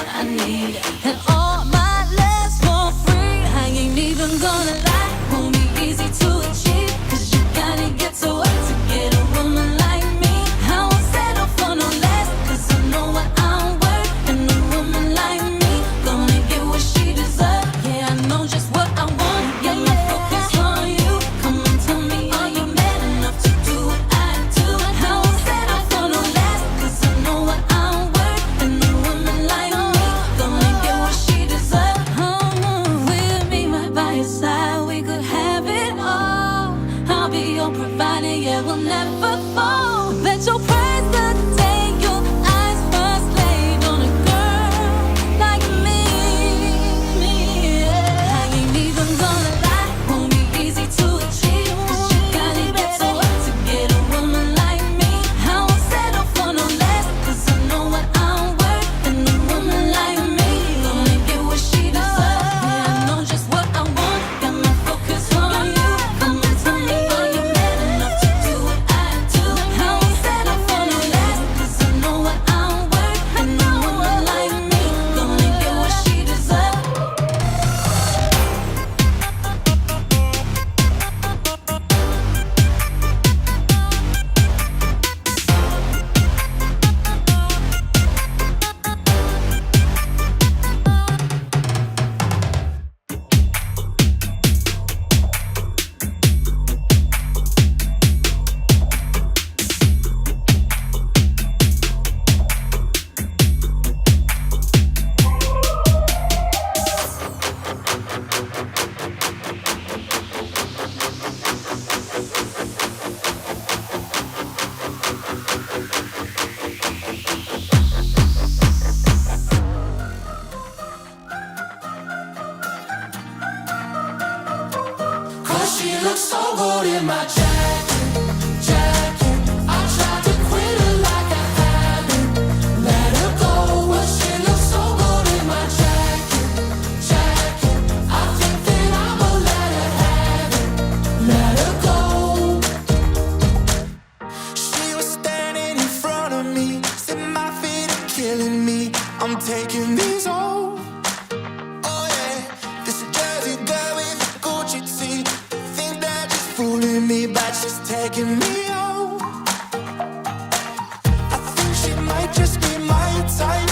what I need. And all my less for free. I ain't even gonna lie, won't be easy to achieve. Cause you gotta get to work to get a woman like me. I won't settle for no less, cause I know what I'm worth. And a woman like me gonna get what she deserves. Yeah, I know just what I want. Yeah, my focus on you. Come on, tell me, are you man enough to do what I do? I won't settle for no less, cause I know what I'm worth. And a woman like me gonna get what she deserves. With me right by your side, we could have it all. I'll be your provider, yeah, we'll never fall. Bet you'll praise the day your eyes first laid on a girl like me. Yeah. I ain't even gonna lie, won't be easy to achieve. Cause you gotta get to work to get a woman like me. I won't settle for no less, cause I know what I'm worth. And a woman like me gonna get what she deserves. Yeah, I know just what I want, got my focus on you. Come and tell me, are you man enough to do what I do? I won't settle for no less, cause I know what I'm worth. And a woman like me gonna get what she deserves. Cause she looks so good in my jacket. I tried to quit her like I haven't let her go, but she looks so good in my jacket. I think that I'ma let her have it, let her go. She was standing in front of me, said my feet are killing me, I'm taking these off. Oh yeah, this Jersey girl with a Gucci tee, think that she's fooling me, but she's taking me home. I think she might just be my type.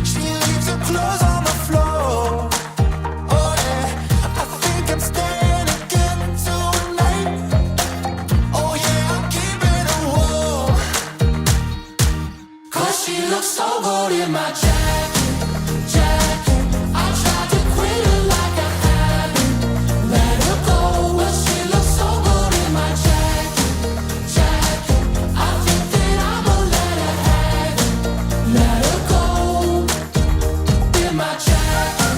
She leaves her clothes on the floor. Oh yeah, I think I'm staying again tonight. Oh yeah, I'm keeping her warm. Cause she looks so good in my jacket. I tried to quit her like I haven't let her go, but she looks so good in my jacket. I think that I'ma let her have it, let her go in my jacket.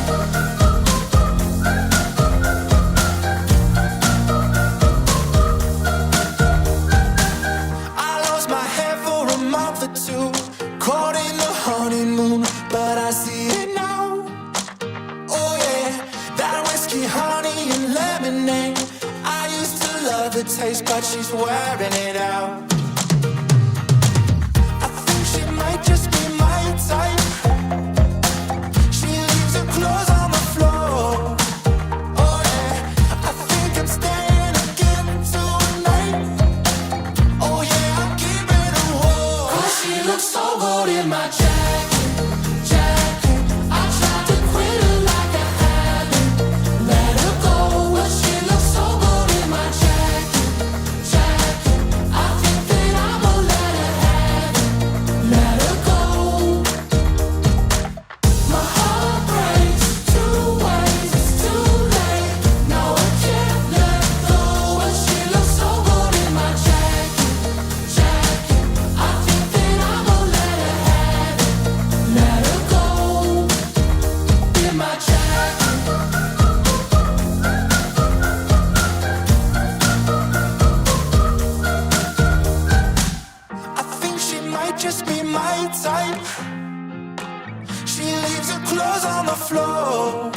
I lost my hair for a month or two, caught in the honeymoon, but I see it now. Oh yeah, that whiskey, honey, and lemonade. I used to love the taste, but she's wearing it out. I think she might just be my type. She leaves her clothes on the floor. Oh yeah, I think I'm staying again tonight. Oh yeah, I'm keeping her warm. Cause she looks so good in my jacket. I tried to quit her like I haven't let her go, but she looks so good in my jacket. I think that I'ma let her have it, let her go. My heart breaks two ways, it's too late. No, I can't let go, but she looks so good in my jacket. I think that I'ma let her have it, let her go in my jacket. I think she might just be my type. She leaves her clothes on the floor.